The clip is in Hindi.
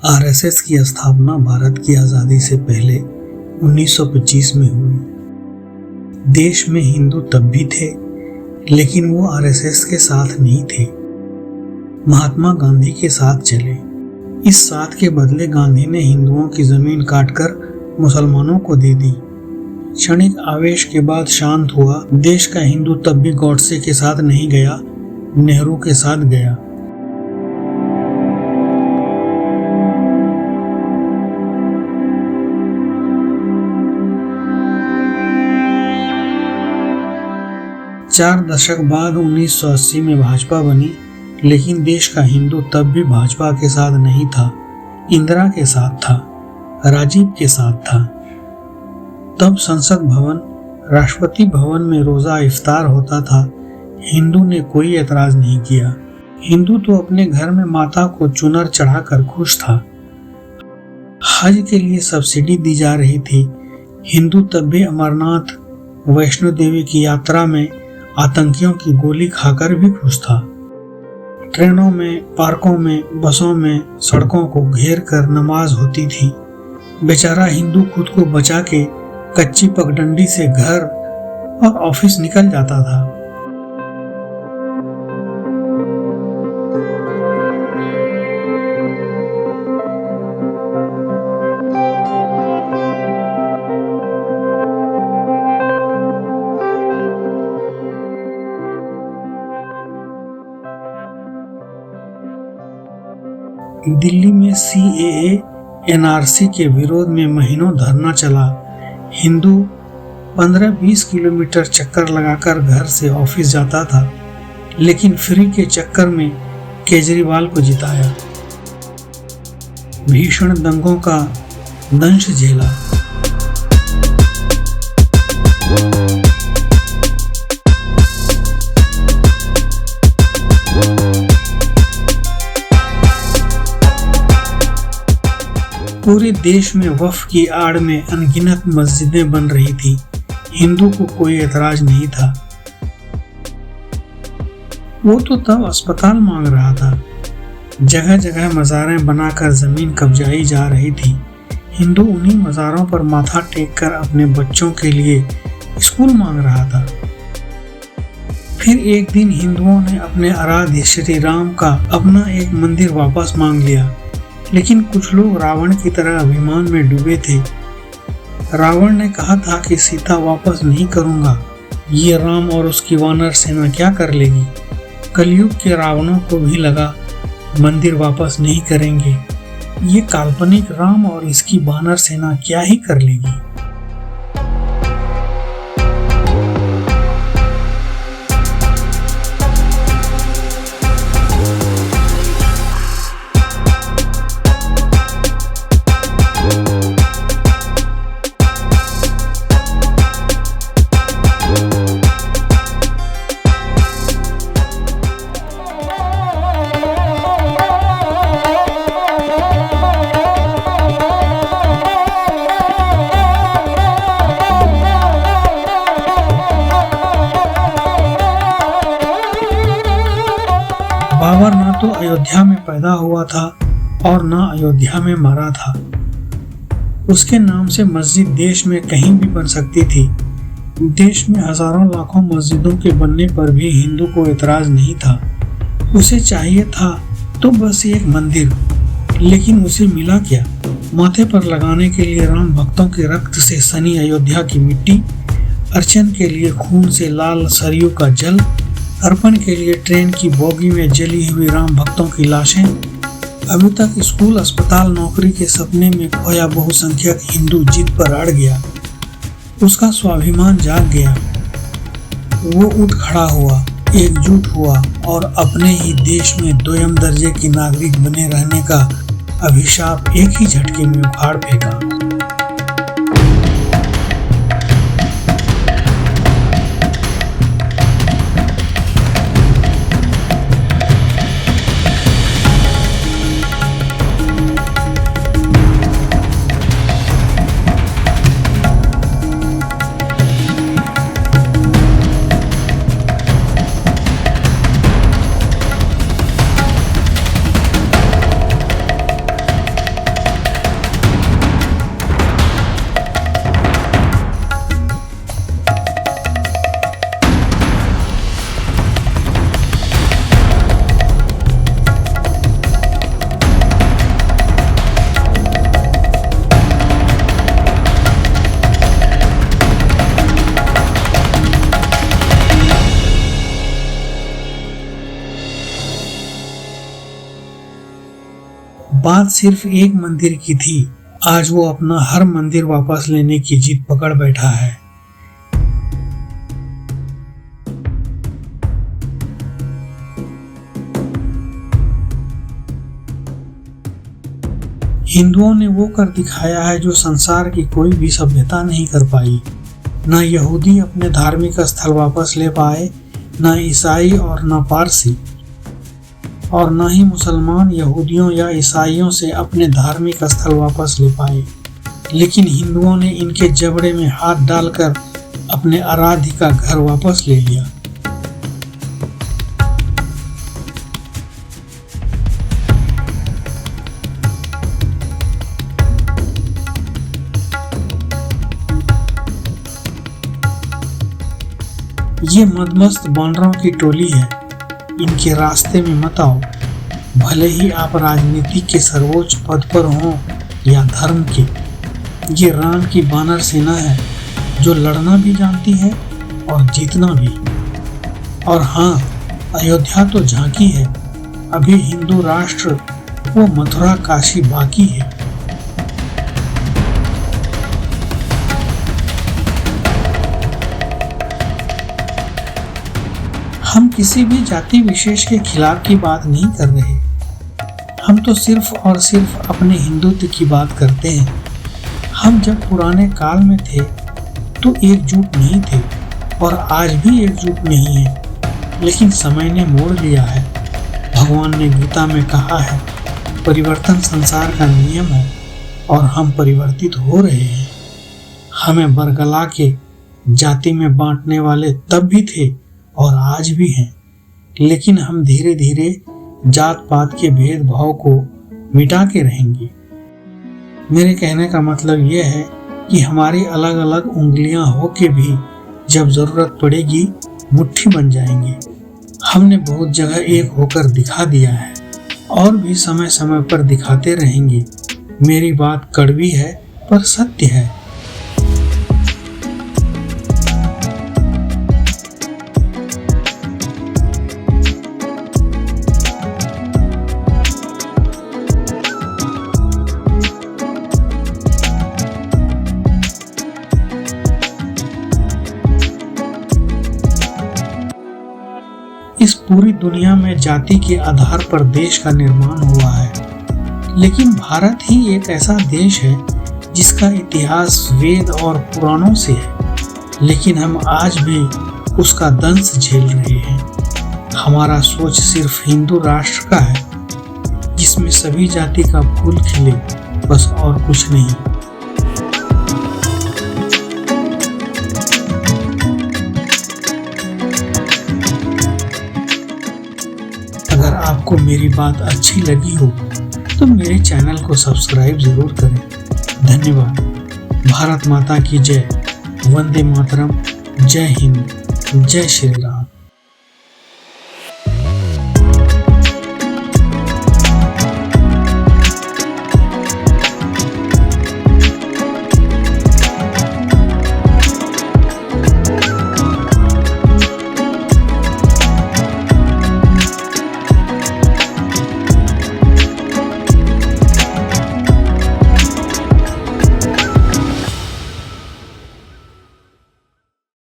आरएसएस की स्थापना भारत की आज़ादी से पहले 1925 में हुई। देश में हिंदू तब भी थे, लेकिन वो आरएसएस के साथ नहीं थे। महात्मा गांधी के साथ चले। इस साथ के बदले गांधी ने हिंदुओं की जमीन काटकर मुसलमानों को दे दी। क्षणिक आवेश के बाद शांत हुआ। देश का हिंदू तब भी गॉडसे के साथ नहीं गया, नेहरू के साथ गया। चार दशक बाद 1980 में भाजपा बनी, लेकिन देश का हिंदू तब भी भाजपा के साथ नहीं था, इंदिरा के साथ था, राजीव के साथ था। तब संसद भवन, राष्ट्रपति भवन में रोजा इफ्तार होता था। हिंदू ने कोई एतराज नहीं किया। हिंदू तो अपने घर में माता को चुनर चढ़ाकर खुश था। हज के लिए सब्सिडी दी जा रही थी। हिंदू तब भी अमरनाथ, वैष्णो देवी की यात्रा में आतंकियों की गोली खाकर भी खुश था। ट्रेनों में, पार्कों में, बसों में, सड़कों को घेर कर नमाज होती थी। बेचारा हिंदू खुद को बचा के कच्ची पगडंडी से घर और ऑफिस निकल जाता था। दिल्ली में सीएए, एनआरसी के विरोध में महीनों धरना चला। हिंदू 15-20 किलोमीटर चक्कर लगाकर घर से ऑफिस जाता था, लेकिन फ्री के चक्कर में केजरीवाल को जिताया। भीषण दंगों का दंश झेला। पूरे देश में वक्फ की आड़ में अनगिनत मस्जिदें बन रही थी। हिंदू को कोई एतराज नहीं था। वो तो तब अस्पताल मांग रहा था। जगह जगह मज़ारें बनाकर जमीन कब्जाई जा रही थी। हिंदू उन्हीं मज़ारों पर माथा टेक कर अपने बच्चों के लिए स्कूल मांग रहा था। फिर एक दिन हिंदुओं ने अपने आराध्य श्री राम का अपना एक मंदिर वापस मांग लिया, लेकिन कुछ लोग रावण की तरह अभिमान में डूबे थे। रावण ने कहा था कि सीता वापस नहीं करूंगा, ये राम और उसकी वानर सेना क्या कर लेगी। कलयुग के रावणों को भी लगा मंदिर वापस नहीं करेंगे, ये काल्पनिक राम और इसकी वानर सेना क्या ही कर लेगी। बाबर ना तो अयोध्या में पैदा हुआ था और ना अयोध्या में मरा था। उसके नाम से मस्जिद देश में कहीं भी बन सकती थी। देश में हजारों लाखों मस्जिदों के बनने पर भी हिंदू को एतराज नहीं था। उसे चाहिए था तो बस एक मंदिर, लेकिन उसे मिला क्या? माथे पर लगाने के लिए राम भक्तों के रक्त से सनी अयोध्या की मिट्टी, अर्चन के लिए खून से लाल सरयू का जल, अर्पण के लिए ट्रेन की बोगी में जली हुई राम भक्तों की लाशें। अभी तक स्कूल, अस्पताल, नौकरी के सपने में खोया बहुसंख्यक हिंदू जिद पर अड़ गया। उसका स्वाभिमान जाग गया। वो उठ खड़ा हुआ, एकजुट हुआ और अपने ही देश में दोयम दर्जे की नागरिक बने रहने का अभिशाप एक ही झटके में उखाड़ फेंका। बात सिर्फ एक मंदिर की थी, आज वो अपना हर मंदिर वापस लेने की जिद पकड़ बैठा है। हिंदुओं ने वो कर दिखाया है जो संसार की कोई भी सभ्यता नहीं कर पाई। न यहूदी अपने धार्मिक स्थल वापस ले पाए, न ईसाई और न पारसी, और न ही मुसलमान यहूदियों या ईसाइयों से अपने धार्मिक स्थल वापस ले पाए। लेकिन हिंदुओं ने इनके जबड़े में हाथ डालकर अपने आराध्य का घर वापस ले लिया। ये मदमस्त बानरों की टोली है, इनके रास्ते में मत आओ। भले ही आप राजनीति के सर्वोच्च पद पर हों या धर्म के, ये राम की बानर सेना है जो लड़ना भी जानती है और जीतना भी। और हाँ, अयोध्या तो झांकी है, अभी हिंदू राष्ट्र वो मथुरा काशी बाकी है। हम किसी भी जाति विशेष के खिलाफ की बात नहीं कर रहे, हम तो सिर्फ और सिर्फ अपने हिंदुत्व की बात करते हैं। हम जब पुराने काल में थे तो एकजुट नहीं थे और आज भी एकजुट नहीं है, लेकिन समय ने मोड़ लिया है। भगवान ने गीता में कहा है, परिवर्तन संसार का नियम है और हम परिवर्तित हो रहे हैं। हमें बरगला के जाति में बांटने वाले तब भी थे और आज भी हैं, लेकिन हम धीरे धीरे जात पात के भेदभाव को मिटा के रहेंगे। मेरे कहने का मतलब यह है कि हमारी अलग अलग उंगलियां होके भी जब जरूरत पड़ेगी मुट्ठी बन जाएंगी। हमने बहुत जगह एक होकर दिखा दिया है और भी समय समय पर दिखाते रहेंगे। मेरी बात कड़वी है पर सत्य है। इस पूरी दुनिया में जाति के आधार पर देश का निर्माण हुआ है, लेकिन भारत ही एक ऐसा देश है जिसका इतिहास वेद और पुराणों से है, लेकिन हम आज भी उसका दंश झेल रहे हैं। हमारा सोच सिर्फ हिंदू राष्ट्र का है जिसमें सभी जाति का फूल खिले, बस और कुछ नहीं। अगर आपको मेरी बात अच्छी लगी हो तो मेरे चैनल को सब्सक्राइब जरूर करें। धन्यवाद। भारत माता की जय। वंदे मातरम। जय हिंद। जय श्री राम।